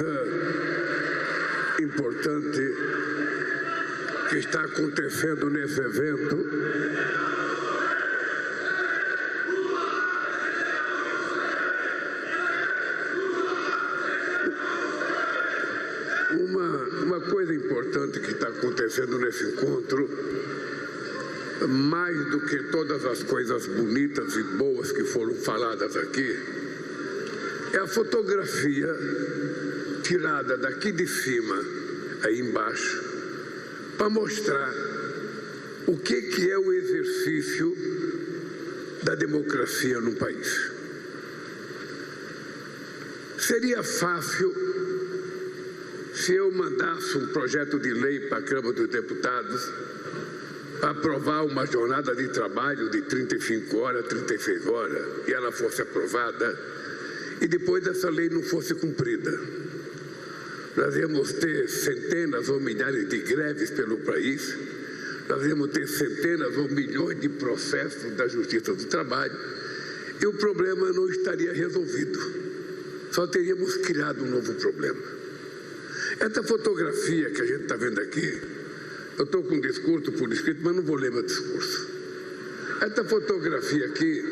coisa importante que está acontecendo nesse evento. Uma coisa importante que está acontecendo nesse encontro, mais do que todas as coisas bonitas e boas que foram faladas aqui, é a fotografia tirada daqui de cima, aí embaixo, para mostrar o que é o exercício da democracia no país. Seria fácil se eu mandasse um projeto de lei para a Câmara dos Deputados para aprovar uma jornada de trabalho de 35 horas, 36 horas, e ela fosse aprovada, e depois essa lei não fosse cumprida. Nós íamos ter centenas ou milhares de greves pelo país, nós íamos ter centenas ou milhões de processos da Justiça do Trabalho, e o problema não estaria resolvido. Só teríamos criado um novo problema. Essa fotografia que a gente está vendo aqui, eu estou com um discurso por escrito, mas não vou ler meu discurso. Essa fotografia aqui,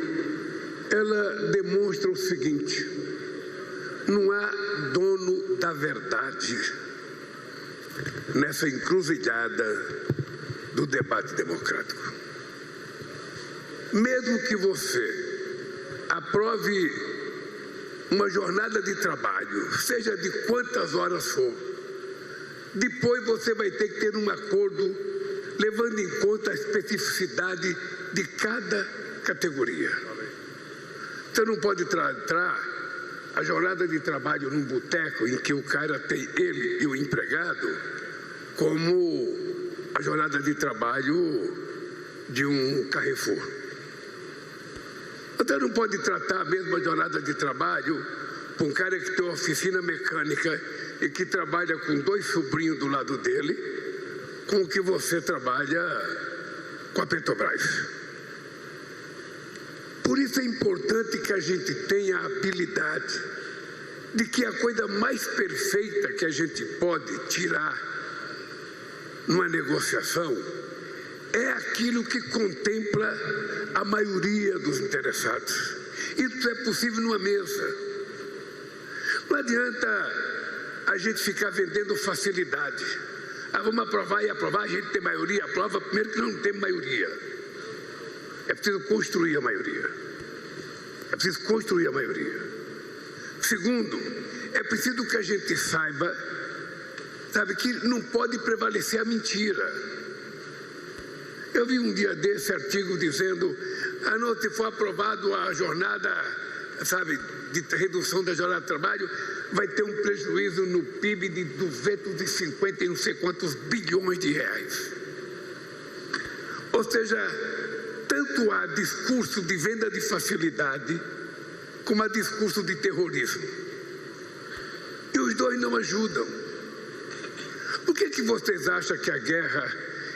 ela demonstra o seguinte: não há dono da verdade nessa encruzilhada do debate democrático. Mesmo que você aprove uma jornada de trabalho, seja de quantas horas for, depois você vai ter que ter um acordo levando em conta a especificidade de cada categoria. Você não pode entrar a jornada de trabalho num boteco em que o cara tem ele e o empregado como a jornada de trabalho de um Carrefour. Você não pode tratar a mesma jornada de trabalho para um cara que tem uma oficina mecânica e que trabalha com 2 sobrinhos do lado dele, com o que você trabalha com a Petrobras. Por isso é importante que a gente tenha a habilidade de que a coisa mais perfeita que a gente pode tirar numa negociação é aquilo que contempla a maioria dos interessados. Isso é possível numa mesa. Não adianta a gente ficar vendendo facilidade. Vamos aprovar e aprovar, a gente tem maioria, aprova. Primeiro que não tem maioria. É preciso construir a maioria. É preciso construir a maioria. Segundo, é preciso que a gente saiba, que não pode prevalecer a mentira. Eu vi um dia desse artigo dizendo, não, se for aprovado a jornada, de redução da jornada de trabalho, vai ter um prejuízo no PIB de 250 e não sei quantos bilhões de reais. Ou seja, tanto há discurso de venda de facilidade, como há discurso de terrorismo. E os dois não ajudam. Por que vocês acham que a guerra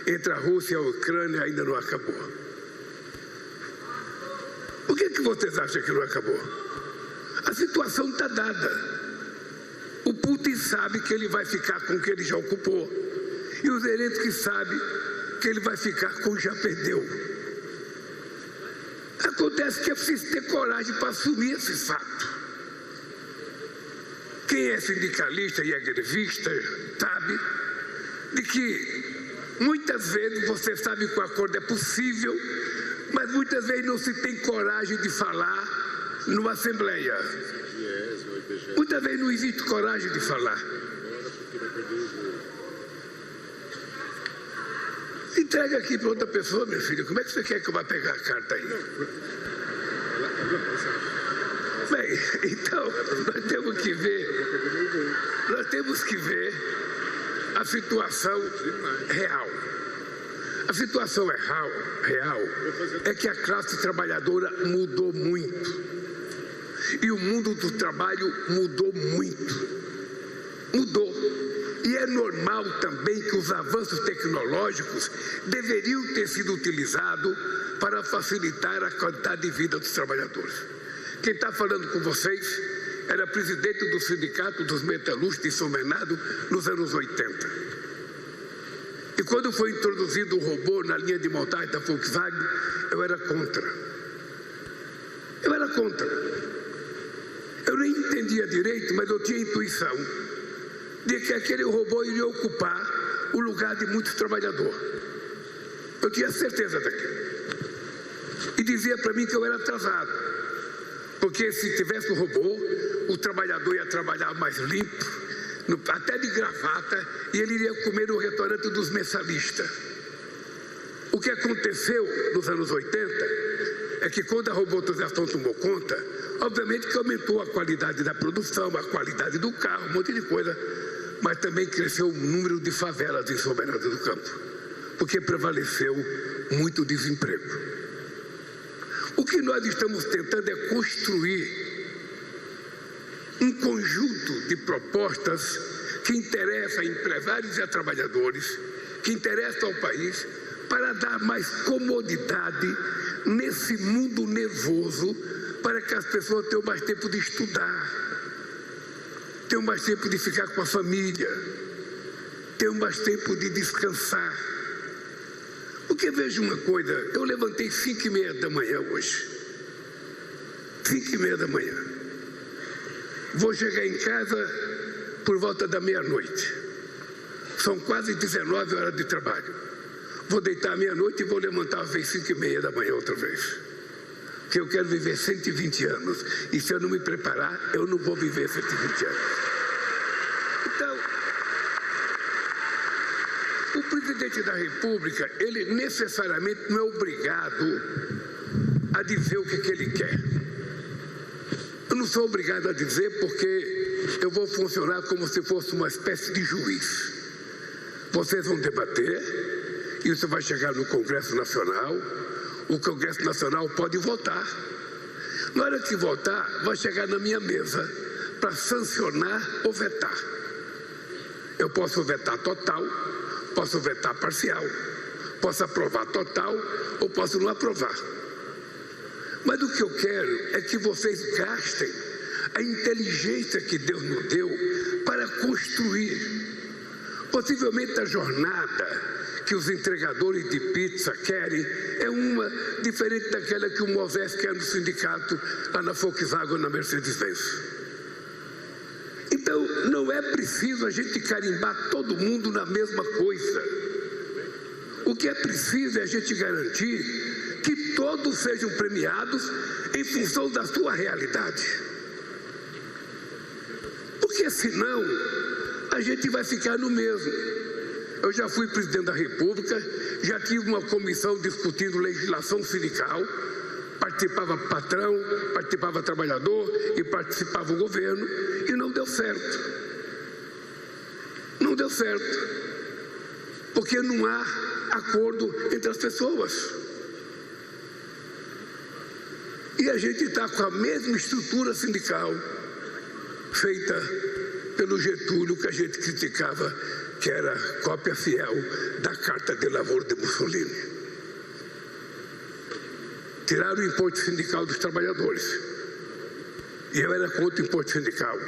entre a Rússia e a Ucrânia ainda não acabou? Por que vocês acham que não acabou? A situação está dada. O Putin sabe que ele vai ficar com o que ele já ocupou. E o Zelensky sabe que ele vai ficar com o que já perdeu. Acontece que é preciso ter coragem para assumir esse fato. Quem é sindicalista e é grevista sabe de que muitas vezes você sabe que o acordo é possível, mas muitas vezes não se tem coragem de falar numa assembleia. Muitas vezes não existe coragem de falar. Entrega aqui para outra pessoa, meu filho. Como é que você quer que eu vá pegar a carta aí? Bem, então, nós temos que ver a situação real. A situação real é que a classe trabalhadora mudou muito. E o mundo do trabalho mudou muito. Mudou. E é normal também que os avanços tecnológicos deveriam ter sido utilizados para facilitar a qualidade de vida dos trabalhadores. Quem está falando com vocês era presidente do Sindicato dos Metalúrgicos de São Bernardo nos anos 80. E quando foi introduzido o robô na linha de montagem da Volkswagen, eu era contra. Eu era contra. Eu nem entendia direito, mas eu tinha intuição de que aquele robô iria ocupar o lugar de muitos trabalhadores. Eu tinha certeza daquilo. E dizia para mim que eu era atrasado. Porque se tivesse o robô, o trabalhador ia trabalhar mais limpo, até de gravata, e ele iria comer no restaurante dos mensalistas. O que aconteceu nos anos 80 é que quando a robotização tomou conta, obviamente que aumentou a qualidade da produção, a qualidade do carro, um monte de coisa, mas também cresceu o número de favelas em São Bernardo do Campo, porque prevaleceu muito desemprego. O que nós estamos tentando é construir um conjunto de propostas que interessam a empresários e a trabalhadores, que interessam ao país, para dar mais comodidade nesse mundo nervoso, para que as pessoas tenham mais tempo de estudar, tenham mais tempo de ficar com a família, tenham mais tempo de descansar. Porque veja uma coisa, eu levantei 5h30 da manhã hoje. 5h30 da manhã. Vou chegar em casa por volta da meia-noite. São quase 19 horas de trabalho. Vou deitar à meia-noite e vou levantar às 5h30 da manhã outra vez. Porque eu quero viver 120 anos. E se eu não me preparar, eu não vou viver 120 anos. Então, o presidente da República, ele necessariamente não é obrigado a dizer o que ele quer. Eu não sou obrigado a dizer porque eu vou funcionar como se fosse uma espécie de juiz. Vocês vão debater, isso vai chegar no Congresso Nacional, o Congresso Nacional pode votar. Na hora que votar, vai chegar na minha mesa para sancionar ou vetar. Eu posso vetar total, posso vetar parcial, posso aprovar total ou posso não aprovar. Mas o que eu quero é que vocês gastem a inteligência que Deus nos deu para construir. Possivelmente a jornada que os entregadores de pizza querem é uma diferente daquela que o Moisés quer no sindicato, lá na Volkswagen, na Mercedes-Benz. Então, não é preciso a gente carimbar todo mundo na mesma coisa. O que é preciso é a gente garantir que todos sejam premiados em função da sua realidade. Porque senão, a gente vai ficar no mesmo. Eu já fui presidente da República, já tive uma comissão discutindo legislação sindical, participava patrão, participava trabalhador e participava o governo, e não deu certo. Não deu certo. Porque não há acordo entre as pessoas. E a gente está com a mesma estrutura sindical feita pelo Getúlio, que a gente criticava, que era cópia fiel da Carta de Lavoro de Mussolini. Tiraram o imposto sindical dos trabalhadores. E eu era contra o imposto sindical.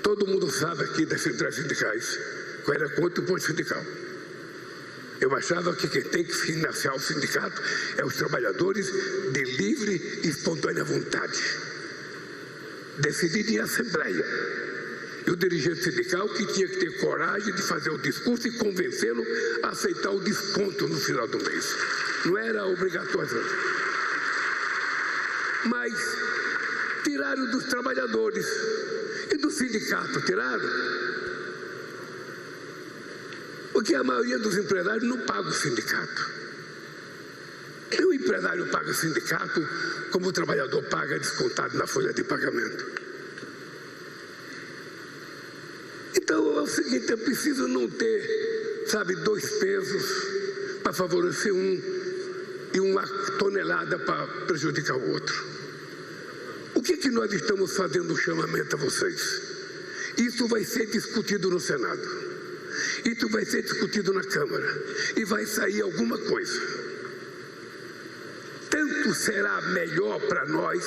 Todo mundo sabe aqui das centrais sindicais que eu era contra o imposto sindical. Eu achava que quem tem que financiar o sindicato é os trabalhadores de livre e espontânea vontade, decidido em assembleia. E o dirigente sindical que tinha que ter coragem de fazer o discurso e convencê-lo a aceitar o desconto no final do mês. Não era obrigatório. Mas tiraram dos trabalhadores e do sindicato, tiraram. Porque a maioria dos empresários não paga o sindicato. E o empresário paga o sindicato como o trabalhador paga descontado na folha de pagamento. Então é o seguinte, é preciso não ter, sabe, dois pesos para favorecer um e uma tonelada para prejudicar o outro. O que nós estamos fazendo um chamamento a vocês? Isso vai ser discutido no Senado. Isso vai ser discutido na Câmara e vai sair alguma coisa. Tanto será melhor para nós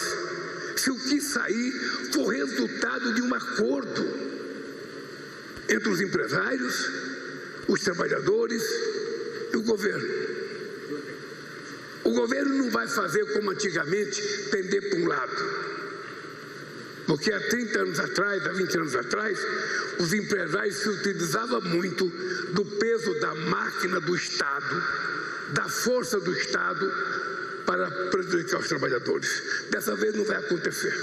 se o que sair for resultado de um acordo entre os empresários, os trabalhadores e o governo. O governo não vai fazer como antigamente, pender para um lado. Porque há 30 anos atrás, há 20 anos atrás, os empresários se utilizavam muito do peso da máquina do Estado, da força do Estado, para prejudicar os trabalhadores. Dessa vez não vai acontecer.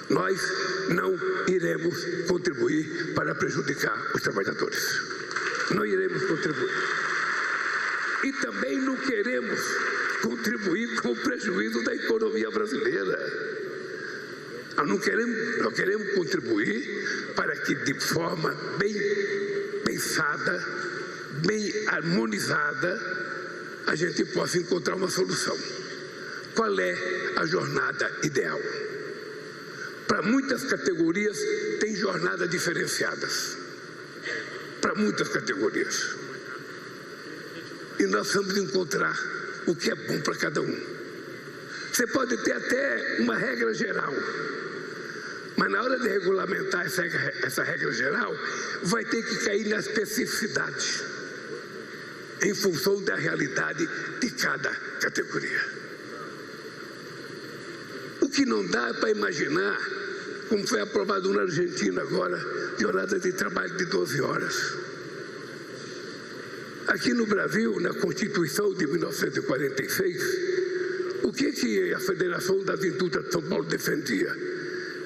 Nós não iremos contribuir para prejudicar os trabalhadores. Não iremos contribuir. E também não queremos contribuir com o prejuízo da economia brasileira. Nós queremos contribuir para que, de forma bem pensada, bem harmonizada, a gente possa encontrar uma solução. Qual é a jornada ideal? Para muitas categorias, tem jornadas diferenciadas. Para muitas categorias. E nós vamos encontrar o que é bom para cada um. Você pode ter até uma regra geral, mas na hora de regulamentar essa regra geral, vai ter que cair na especificidade, em função da realidade de cada categoria. O que não dá é para imaginar, como foi aprovado na Argentina agora, jornada de trabalho de 12 horas. Aqui no Brasil, na Constituição de 1946, o que a Federação das Indústrias de São Paulo defendia?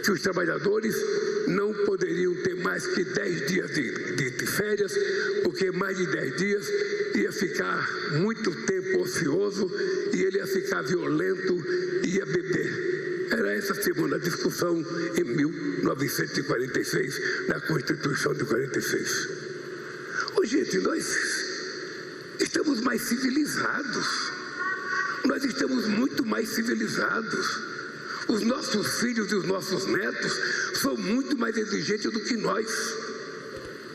Que os trabalhadores não poderiam ter mais que 10 dias de férias, porque mais de 10 dias ia ficar muito tempo ocioso e ele ia ficar violento e ia beber. Era essa a segunda discussão em 1946, na Constituição de 46. Ô, gente, nós estamos mais civilizados. Nós estamos muito mais civilizados. Os nossos filhos e os nossos netos são muito mais exigentes do que nós.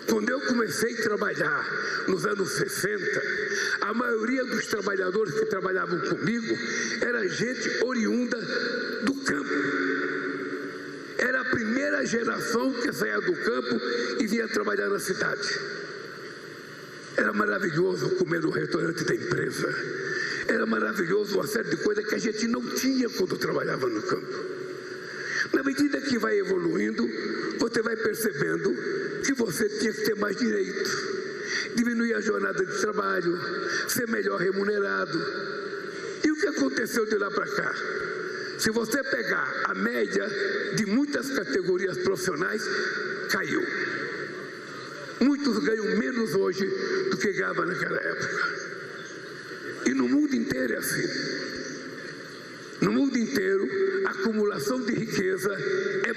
Quando eu comecei a trabalhar nos anos 60, a maioria dos trabalhadores que trabalhavam comigo era gente oriunda do campo. Era a primeira geração que saía do campo e vinha trabalhar na cidade. Era maravilhoso comer no restaurante da empresa. Era maravilhoso uma série de coisas que a gente não tinha quando trabalhava no campo. Na medida que vai evoluindo, você vai percebendo que você tinha que ter mais direito, diminuir a jornada de trabalho, ser melhor remunerado. E o que aconteceu de lá para cá? Se você pegar a média de muitas categorias profissionais, caiu. Muitos ganham menos hoje do que ganhavam naquela época. E no mundo inteiro é assim. No mundo inteiro, a acumulação de riqueza é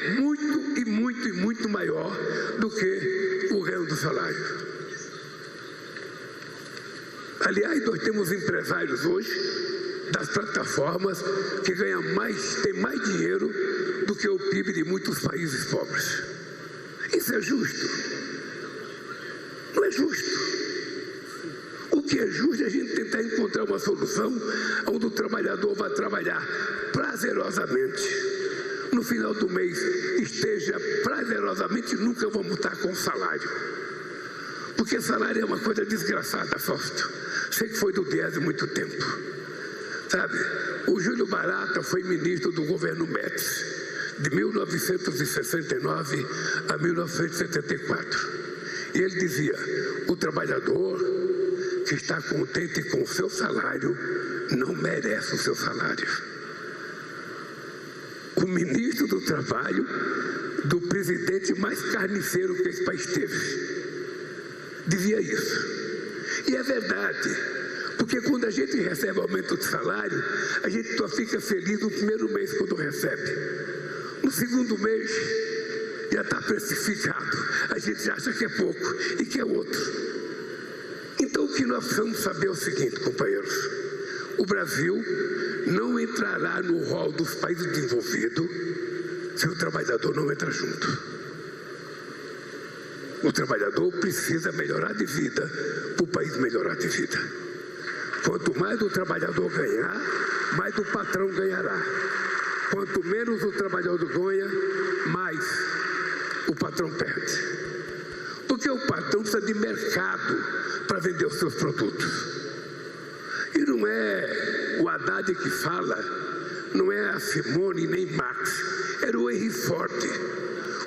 muito maior do que o ganho do salário. Aliás, nós temos empresários hoje das plataformas que ganham têm mais dinheiro do que o PIB de muitos países pobres. Isso é justo? Não é justo. O que é justo é a gente tentar encontrar uma solução onde o trabalhador vai trabalhar prazerosamente. No final do mês esteja prazerosamente, nunca vamos estar com salário. Porque salário é uma coisa desgraçada, Fausto. Sei que foi do Diese há muito tempo. Sabe, o Júlio Barata foi ministro do governo Médici, de 1969 a 1974. E ele dizia, o trabalhador que está contente com o seu salário não merece o seu salário. O ministro do Trabalho, do presidente mais carniceiro que esse país teve, dizia isso. E é verdade, porque quando a gente recebe aumento de salário, a gente só fica feliz no primeiro mês quando recebe. No segundo mês, já está precificado. A gente acha que é pouco e que é outro. Então, o que nós precisamos saber é o seguinte, companheiros. O Brasil não entrará no rol dos países desenvolvidos se o trabalhador não entrar junto. O trabalhador precisa melhorar de vida para o país melhorar de vida. Quanto mais o trabalhador ganhar, mais o patrão ganhará. Quanto menos o trabalhador ganha, mais o patrão perde. Porque o patrão precisa de mercado para vender os seus produtos. E não é o Haddad que fala, não é a Simone nem Marx, era o Henry Ford,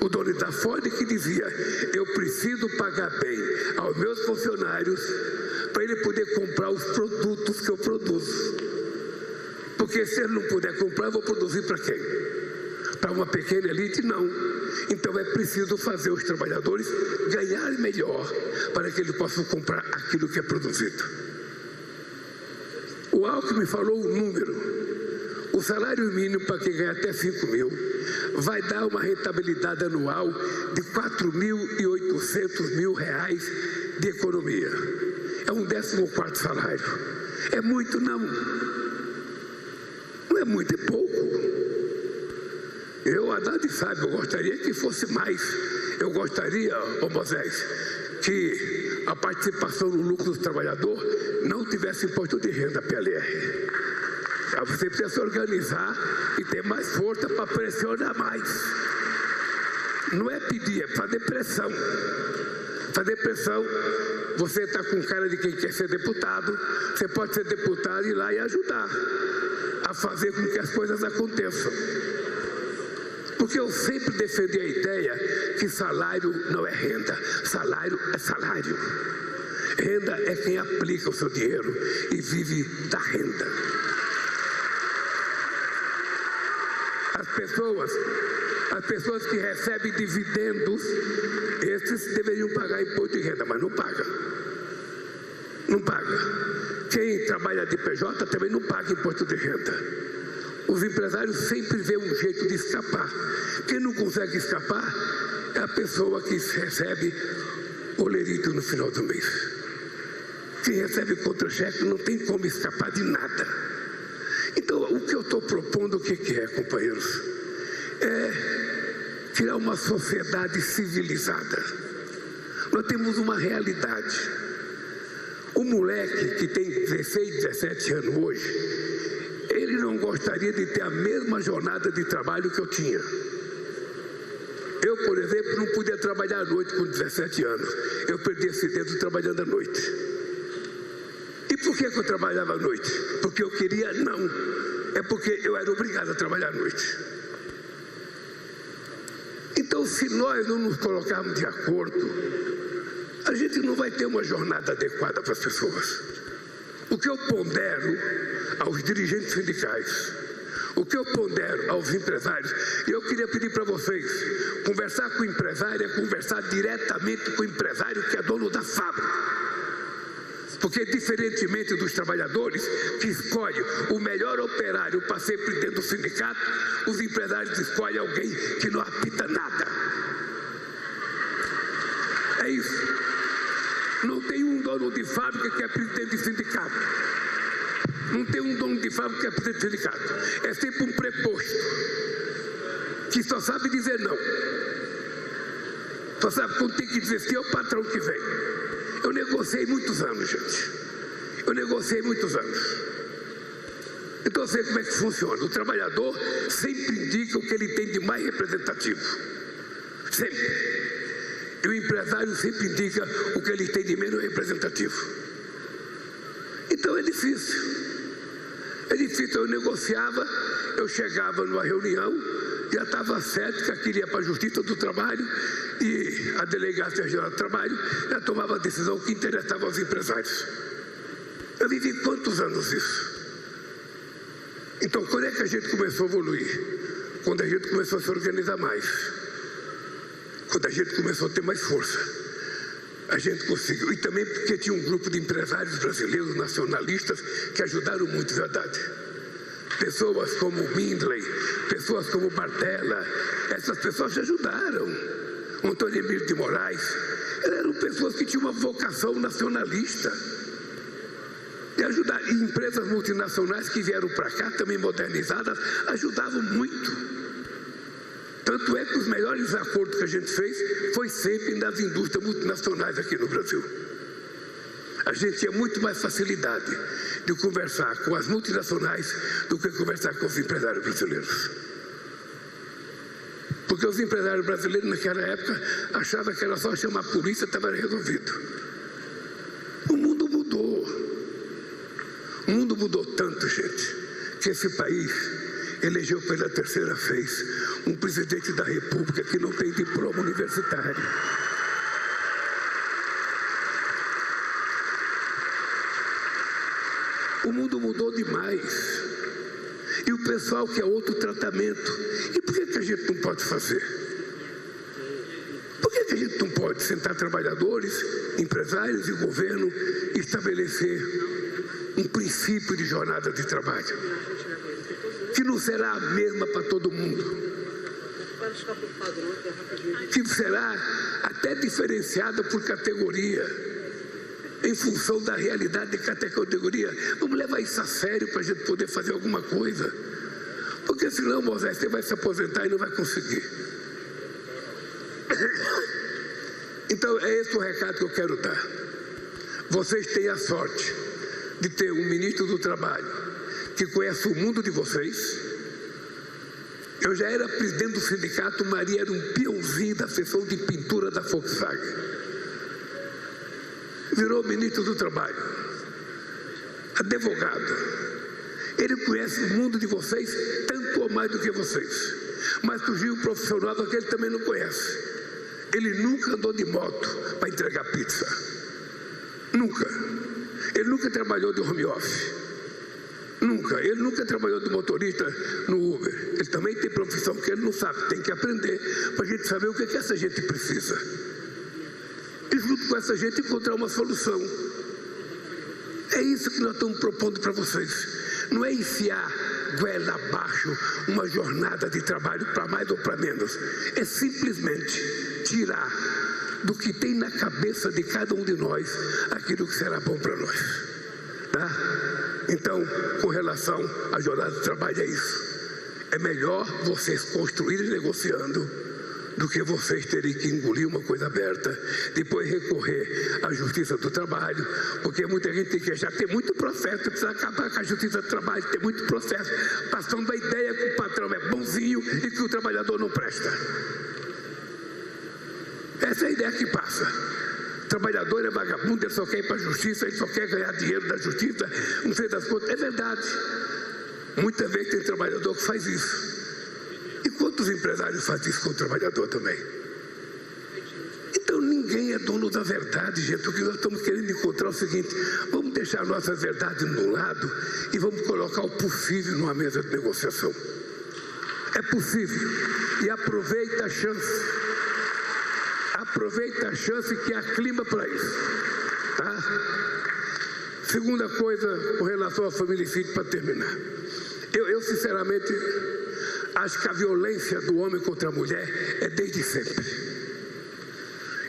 o dono da Ford, que dizia: eu preciso pagar bem aos meus funcionários para ele poder comprar os produtos que eu produzo. Porque se ele não puder comprar, eu vou produzir para quem? Para uma pequena elite? Não. Então é preciso fazer os trabalhadores ganharem melhor para que eles possam comprar aquilo que é produzido. O Alckmin falou um número. O salário mínimo para quem ganha até 5 mil vai dar uma rentabilidade anual de 4.800 mil reais de economia. É um 14º salário. É muito? Não. Não é muito, é pouco. Eu, Haddad sabe, eu gostaria que fosse mais. Eu gostaria, Moisés, que a participação no lucro do trabalhador não tivesse imposto de renda, PLR. Você precisa se organizar e ter mais força para pressionar mais. Não é pedir, é fazer pressão. Fazer pressão. Você está com cara de quem quer ser deputado, você pode ser deputado e ir lá e ajudar a fazer com que as coisas aconteçam. Porque eu sempre defendi a ideia que salário não é renda, salário é salário. Renda é quem aplica o seu dinheiro e vive da renda. As pessoas que recebem dividendos, esses deveriam pagar imposto de renda, mas não pagam. Não paga. Quem trabalha de PJ também não paga imposto de renda. Os empresários sempre vêem um jeito de escapar. Quem não consegue escapar é a pessoa que recebe olerito no final do mês. Quem recebe contra-cheque não tem como escapar de nada. Então, o que eu estou propondo, o que é, companheiros? É criar uma sociedade civilizada. Nós temos uma realidade. O moleque que tem 16, 17 anos hoje, ele não gostaria de ter a mesma jornada de trabalho que eu tinha. Eu, por exemplo, não podia trabalhar à noite com 17 anos. Eu perdi esse dedo trabalhando à noite. E por que eu trabalhava à noite? Porque eu queria? Não. É porque eu era obrigado a trabalhar à noite. Então, se nós não nos colocarmos de acordo, a gente não vai ter uma jornada adequada para as pessoas. O que eu pondero aos dirigentes sindicais, o que eu pondero aos empresários, e eu queria pedir para vocês, conversar com o empresário é conversar diretamente com o empresário que é dono da fábrica. Porque, diferentemente dos trabalhadores que escolhem o melhor operário para sempre dentro do sindicato, os empresários escolhem alguém que não apita nada. É isso. Não tem um dono de fábrica que é presidente de sindicato. Não tem um dono de fábrica que é presidente de sindicato. É sempre um preposto que só sabe dizer não. Só sabe quando tem que dizer sim, é o patrão que vem. Eu negociei muitos anos, gente. Eu negociei muitos anos. Então eu sei como é que funciona. O trabalhador sempre indica o que ele tem de mais representativo. Sempre. E o empresário sempre indica o que ele tem de menos representativo. Então é difícil. É difícil. Eu negociava, eu chegava numa reunião, já estava certo que aquilo ia para a Justiça do Trabalho e a Delegacia Geral do Trabalho já tomava a decisão que interessava aos empresários. Eu vivi quantos anos isso? Então, quando é que a gente começou a evoluir? Quando a gente começou a se organizar mais. Quando a gente começou a ter mais força. A gente conseguiu. E também porque tinha um grupo de empresários brasileiros nacionalistas que ajudaram muito, verdade. Pessoas como Mindley, pessoas como Bartella, essas pessoas ajudaram. Antônio Emílio de Moraes, eram pessoas que tinham uma vocação nacionalista de ajudar. E empresas multinacionais que vieram para cá, também modernizadas, ajudavam muito. Tanto é que os melhores acordos que a gente fez foi sempre nas indústrias multinacionais aqui no Brasil. A gente tinha muito mais facilidade de conversar com as multinacionais do que conversar com os empresários brasileiros. Porque os empresários brasileiros naquela época achavam que era só chamar a polícia e estava resolvido. O mundo mudou. O mundo mudou tanto, gente, que esse país elegeu pela terceira vez um presidente da República que não tem diploma universitário. O mundo mudou demais. E o pessoal quer outro tratamento. E por que a gente não pode fazer? Por que a gente não pode sentar trabalhadores, empresários e governo e estabelecer um princípio de jornada de trabalho que não será a mesma para todo mundo, que será até diferenciada por categoria, em função da realidade de cada categoria? Vamos levar isso a sério para a gente poder fazer alguma coisa, porque senão, Moisés, você vai se aposentar e não vai conseguir. Então é esse o recado que eu quero dar. Vocês têm a sorte de ter um ministro do Trabalho que conhece o mundo de vocês. Eu já era presidente do sindicato, Maria era um peãozinho da seção de pintura da Volkswagen. Virou ministro do Trabalho, advogado. Ele conhece o mundo de vocês tanto ou mais do que vocês. Mas surgiu um profissional que ele também não conhece. Ele nunca andou de moto para entregar pizza. Nunca. Ele nunca trabalhou de home office. Nunca. Ele nunca trabalhou de motorista no Uber. Ele também tem profissão que ele não sabe. Tem que aprender para a gente saber o que essa gente precisa. E junto com essa gente encontrar uma solução. É isso que nós estamos propondo para vocês. Não é enfiar goela abaixo uma jornada de trabalho para mais ou para menos. É simplesmente tirar do que tem na cabeça de cada um de nós aquilo que será bom para nós. Tá? Então, com relação à jornada de trabalho, é isso. É melhor vocês construírem negociando do que vocês terem que engolir uma coisa aberta, depois recorrer à Justiça do Trabalho, porque muita gente tem que achar que tem muito processo, precisa acabar com a Justiça do Trabalho, tem muito processo, passando a ideia que o patrão é bonzinho e que o trabalhador não presta. Essa é a ideia que passa. O trabalhador é vagabundo, ele só quer ir para a justiça, ele só quer ganhar dinheiro da justiça, não sei das contas. É verdade. Muitas vezes tem trabalhador que faz isso. E quantos empresários fazem isso com o trabalhador também? Então ninguém é dono da verdade, gente. O que nós estamos querendo encontrar é o seguinte: vamos deixar a nossa verdade no lado e vamos colocar o possível numa mesa de negociação. É possível. E aproveita a chance. Aproveita a chance que há clima para isso. Tá? Segunda coisa, com relação à família e filho, para terminar. Eu sinceramente acho que a violência do homem contra a mulher é desde sempre.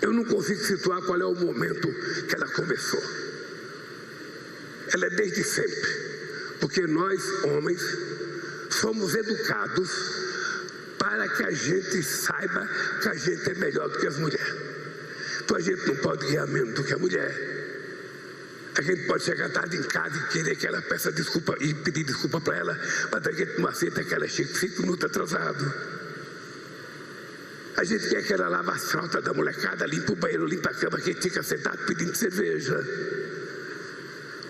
Eu não consigo situar qual é o momento que ela começou. Ela é desde sempre. Porque nós, homens, somos educados para que a gente saiba que a gente é melhor do que as mulheres. Então a gente não pode ganhar menos do que a mulher. A gente pode chegar tarde em casa e querer que ela peça desculpa e pedir desculpa para ela, mas a gente não aceita que ela chegue 5 minutos atrasado. A gente quer que ela lave as fraldas da molecada, limpa o banheiro, limpa a cama, que a gente fica sentado pedindo cerveja.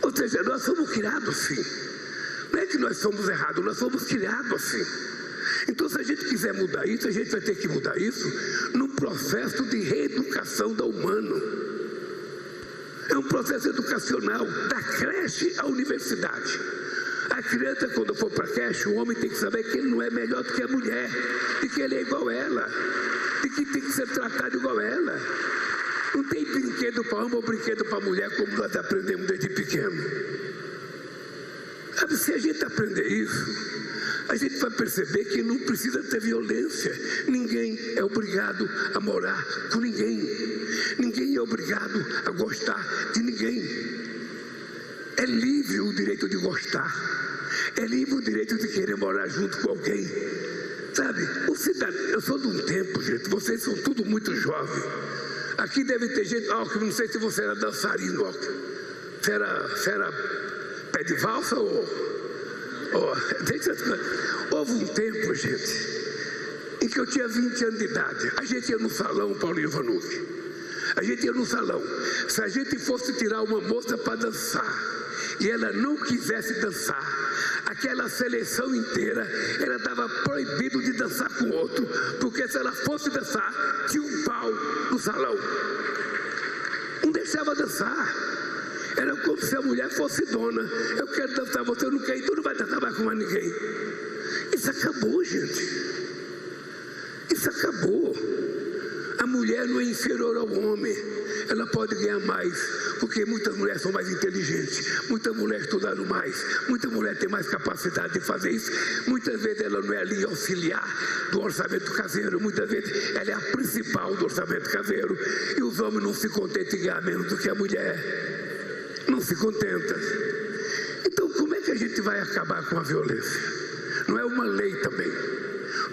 Ou seja, nós somos criados assim. Não é que nós somos errados, nós somos criados assim. Então, se a gente quiser mudar isso, a gente vai ter que mudar isso num processo de reeducação do humano. É um processo educacional, da creche à universidade. A criança, quando for para a creche, o homem tem que saber que ele não é melhor do que a mulher, de que ele é igual a ela, de que tem que ser tratado igual a ela. Não tem brinquedo para homem ou brinquedo para mulher, como nós aprendemos desde pequeno. Sabe, se a gente aprender isso, a gente vai perceber que não precisa ter violência. Ninguém é obrigado a morar com ninguém. Ninguém é obrigado a gostar de ninguém. É livre o direito de gostar. É livre o direito de querer morar junto com alguém. Sabe, eu sou de um tempo, gente, vocês são tudo muito jovens. Aqui deve ter gente, que não sei se você era dançarino, você era pé de valsa ou houve um tempo, gente, em que eu tinha 20 anos de idade. A gente ia no salão, Paulinho Vanucci. A gente ia no salão. Se a gente fosse tirar uma moça para dançar e ela não quisesse dançar, aquela seleção inteira, ela estava proibido de dançar com outro, porque se ela fosse dançar, tinha um pau no salão. Não deixava dançar. Era como se a mulher fosse dona. Eu quero dançar, você não quer, então não vai dançar mais com mais ninguém. Isso acabou, gente. Isso acabou. A mulher não é inferior ao homem. Ela pode ganhar mais, porque muitas mulheres são mais inteligentes, muitas mulheres estudaram mais, muitas mulheres têm mais capacidade de fazer isso. Muitas vezes ela não é a linha auxiliar do orçamento caseiro, muitas vezes ela é a principal do orçamento caseiro. E os homens não se contentam em ganhar menos do que a mulher. Não se contenta. Então como é que a gente vai acabar com a violência? Não é uma lei também.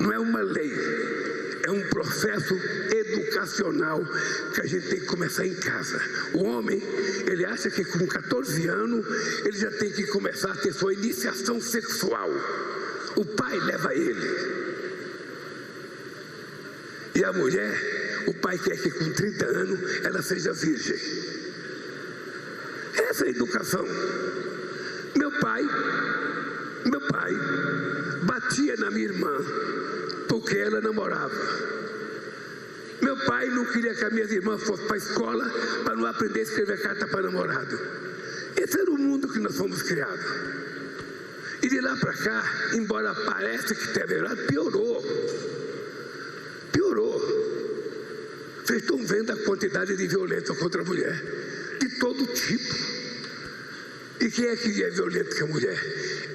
Não é uma lei. É um processo educacional que a gente tem que começar em casa. O homem, ele acha que com 14 anos, ele já tem que começar a ter sua iniciação sexual. O pai leva ele. E a mulher, o pai quer que com 30 anos ela seja virgem. Essa é a educação. Meu pai batia na minha irmã porque ela namorava. Meu pai não queria que as minhas irmãs fossem para a escola para não aprender a escrever carta para namorado. Esse era o mundo que nós fomos criados. E de lá para cá, embora pareça que tenha melhorado, piorou. Vocês estão vendo a quantidade de violência contra a mulher, de todo tipo. E quem é que é violento que a mulher?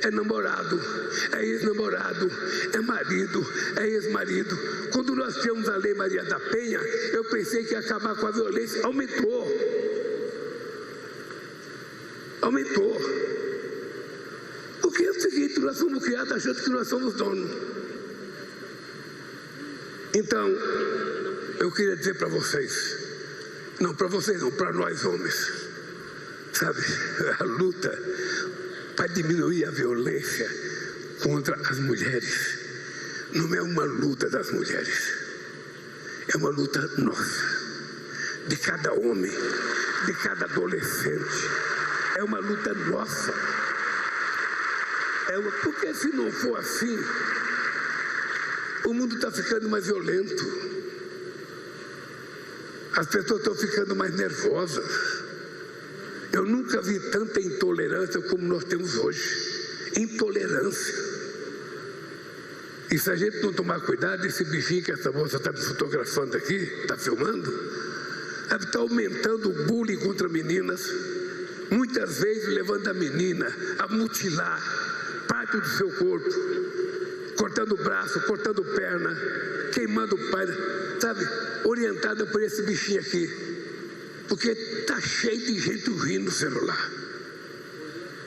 É namorado, é ex-namorado, é marido, é ex-marido. Quando nós tínhamos a Lei Maria da Penha, eu pensei que ia acabar com a violência. Aumentou. Porque é o seguinte, nós fomos criados achando que nós somos donos. Então, eu queria dizer para vocês, não, para nós homens, sabe, a luta para diminuir a violência contra as mulheres não é uma luta das mulheres, é uma luta nossa, de cada homem, de cada adolescente. É uma luta nossa. Porque se não for assim, o mundo está ficando mais violento, as pessoas estão ficando mais nervosas. Eu nunca vi tanta intolerância como nós temos hoje. Intolerância. E se a gente não tomar cuidado, esse bichinho que essa moça está me fotografando aqui, está filmando, está aumentando o bullying contra meninas, muitas vezes levando a menina a mutilar parte do seu corpo, cortando o braço, cortando perna, queimando o pai, sabe, orientada por esse bichinho aqui. Porque está cheio de gente rindo no celular.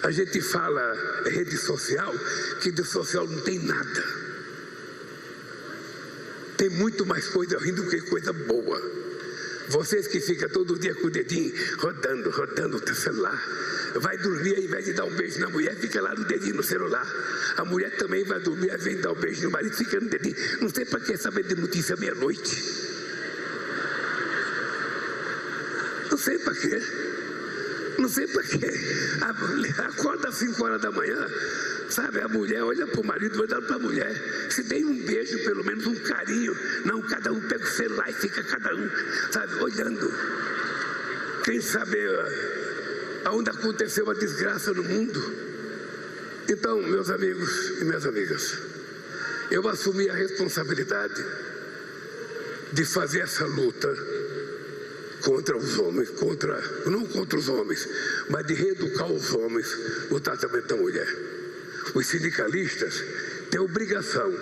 A gente fala rede social, que de social não tem nada. Tem muito mais coisa rindo do que coisa boa. Vocês que ficam todo dia com o dedinho rodando o celular, vai dormir, ao invés de dar um beijo na mulher, fica lá no dedinho no celular. A mulher também vai dormir, ao invés de dar um beijo no marido, fica no dedinho. Não sei para que saber de notícia meia-noite. Não sei para quê. Acorda às 5 horas da manhã, sabe? A mulher olha para o marido, vai dar para a mulher. Se tem um beijo, pelo menos um carinho. Não, cada um pega o celular e fica cada um, sabe, olhando. Quem sabe aonde aconteceu a desgraça no mundo. Então, meus amigos e minhas amigas, eu assumi a responsabilidade de fazer essa luta contra os homens, não contra os homens, mas de reeducar os homens no tratamento da mulher. Os sindicalistas têm obrigação,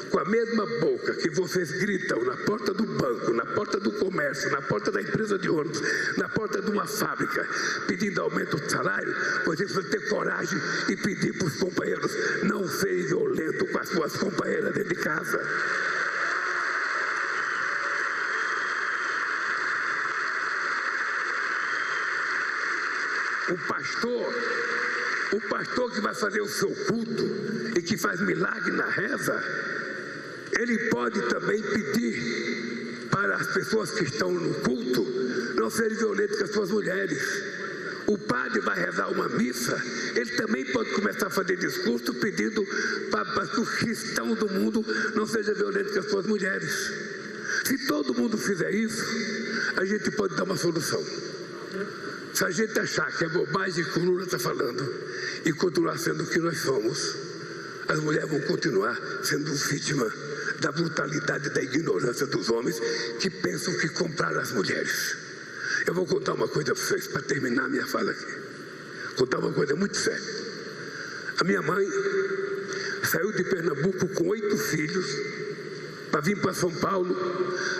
com a mesma boca que vocês gritam na porta do banco, na porta do comércio, na porta da empresa de ônibus, na porta de uma fábrica, pedindo aumento de salário, vocês precisam ter coragem e pedir para os companheiros não serem violentos com as suas companheiras dentro de casa. O pastor que vai fazer o seu culto e que faz milagre na reza, ele pode também pedir para as pessoas que estão no culto não serem violentos com as suas mulheres. O padre vai rezar uma missa, ele também pode começar a fazer discurso pedindo para que os cristãos do mundo não sejam violentos com as suas mulheres. Se todo mundo fizer isso, a gente pode dar uma solução. Se a gente achar que é bobagem que o Lula está falando e continuar sendo o que nós somos, as mulheres vão continuar sendo vítimas da brutalidade, da ignorância dos homens que pensam que compraram as mulheres. Eu vou contar uma coisa para vocês, para terminar minha fala aqui. Contar uma coisa muito séria. A minha mãe saiu de Pernambuco com 8 filhos para vir para São Paulo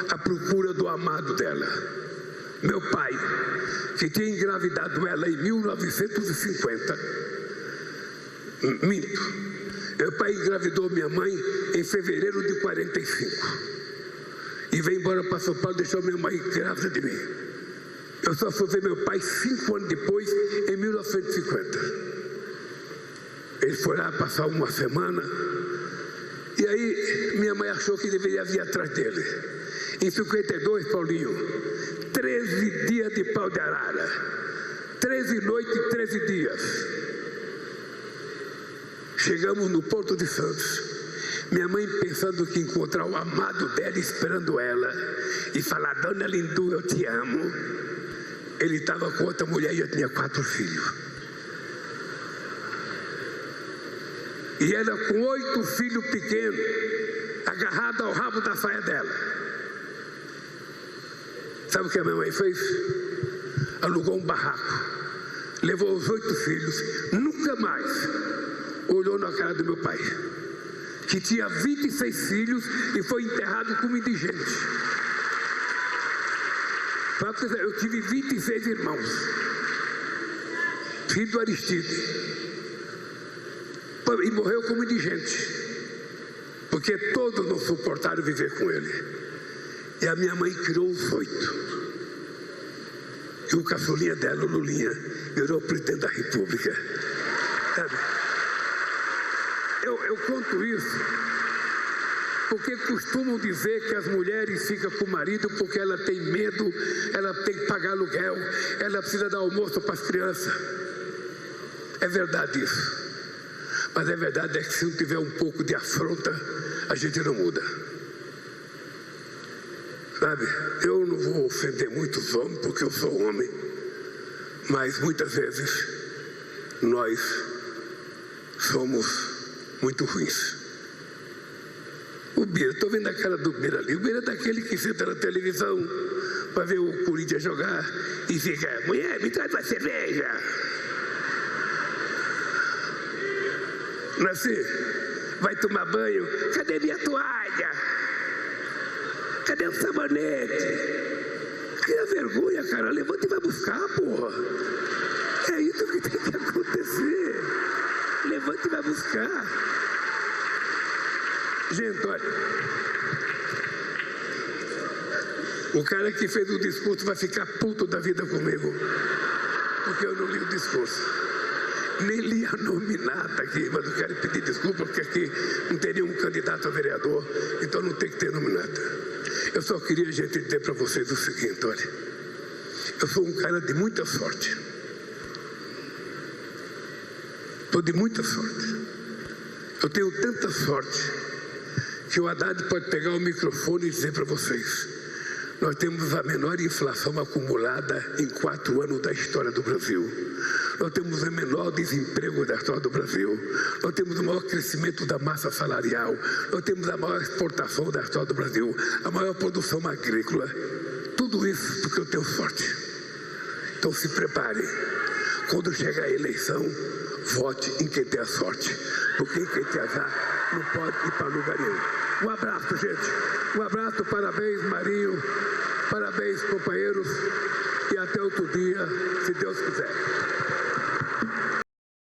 à procura do amado dela. Meu pai, que tinha engravidado ela em 1950, minto. Meu pai engravidou minha mãe em fevereiro de 45 e veio embora para São Paulo e deixou minha mãe grávida de mim. Eu só fui ver meu pai 5 anos depois, em 1950. Ele foi lá passar uma semana e aí minha mãe achou que deveria vir atrás dele. Em 52, Paulinho, 13 dias de pau de arara, 13 noites e 13 dias. Chegamos no Porto de Santos. Minha mãe pensando que encontrar o amado dela esperando ela e falar: Dona Lindu, eu te amo. Ele estava com outra mulher e já tinha 4 filhos. E ela com 8 filhos pequenos, agarrada ao rabo da saia dela. Sabe o que a minha mãe fez? Alugou um barraco, levou os 8 filhos, nunca mais olhou na cara do meu pai, que tinha 26 filhos e foi enterrado como indigente. Eu tive 26 irmãos, filho do Aristide, e morreu como indigente, porque todos não suportaram viver com ele. E a minha mãe criou os 8. E o caçulinha dela, o Lulinha, virou presidente da República. Sabe? Eu conto isso porque costumam dizer que as mulheres ficam com o marido porque ela tem medo, ela tem que pagar aluguel, ela precisa dar almoço para as crianças. É verdade isso. Mas a verdade é que se não tiver um pouco de afronta, a gente não muda. Sabe, eu não vou ofender muitos homens porque eu sou homem, mas muitas vezes nós somos muito ruins. O Bira, estou vendo a cara do Bira ali. O Bira é daquele que senta na televisão para ver o Corinthians jogar e fica: mulher, me traz uma cerveja. Não é assim? Vai tomar banho, cadê minha toalha? Cadê o sabonete? Cria vergonha, cara, levanta e vai buscar, porra. É isso que tem que acontecer. Levanta e vai buscar. Gente, olha, o cara que fez o discurso vai ficar puto da vida comigo, porque eu não li o discurso, nem li a nominata aqui, mas eu quero pedir desculpa, porque aqui não tem nenhum candidato a vereador, então não tem que ter nominata. Eu só queria, gente, dizer para vocês o seguinte: olha, eu sou um cara de muita sorte, estou de muita sorte, eu tenho tanta sorte que o Haddad pode pegar o microfone e dizer para vocês: nós temos a menor inflação acumulada em 4 anos da história do Brasil. Nós temos o menor desemprego da história do Brasil. Nós temos o maior crescimento da massa salarial. Nós temos a maior exportação da história do Brasil. A maior produção agrícola. Tudo isso porque eu tenho sorte. Então se preparem. Quando chegar a eleição, vote em quem tem a sorte. Porque quem tem azar não pode ir para lugar nenhum. Um abraço, gente. Um abraço, parabéns, Marinho. Parabéns, companheiros. E até outro dia, se Deus quiser.